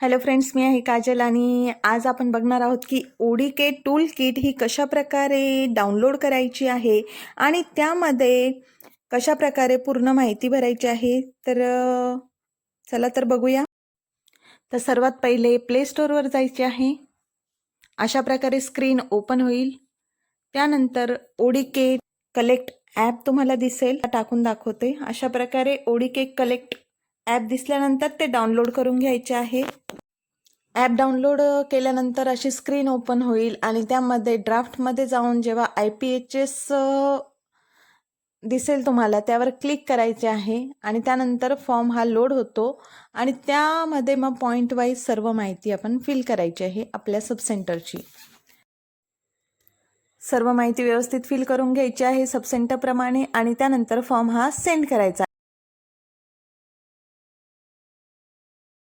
Hello friends, मी आहे काजल आणि आज आपण बघणार आहोत की ओडीके टूल किट ही कशा प्रकारे डाउनलोड करायची आहे आणि त्यामध्ये कशा प्रकारे पूर्ण माहिती भरायची आहे. तर चला तर बघूया. तर सर्वात पहिले प्ले स्टोअरवर जायचे आहे. अशा प्रकारे स्क्रीन ओपन होईल. त्यानंतर ओडीके कलेक्ट ॲप तुम्हाला दिसेल, टाकून दाखवते. अशा प्रकारे ओडीके कलेक्ट ॲप दिसल्यानंतर ते डाउनलोड करून घ्यायचे आहे. ॲप डाउनलोड केल्यानंतर अशी स्क्रीन ओपन होईल आणि त्यामध्ये ड्राफ्टमध्ये जाऊन जेव्हा IPHS दिसेल तुम्हाला, त्यावर क्लिक करायचे आहे आणि त्यानंतर फॉर्म हा लोड होतो आणि त्यामध्ये मग पॉईंट वाईज सर्व माहिती आपण फिल करायची आहे. आपल्या सबसेंटरची सर्व माहिती व्यवस्थित फिल करून घ्यायची आहे सबसेंटरप्रमाणे आणि त्यानंतर फॉर्म हा सेंड करायचा.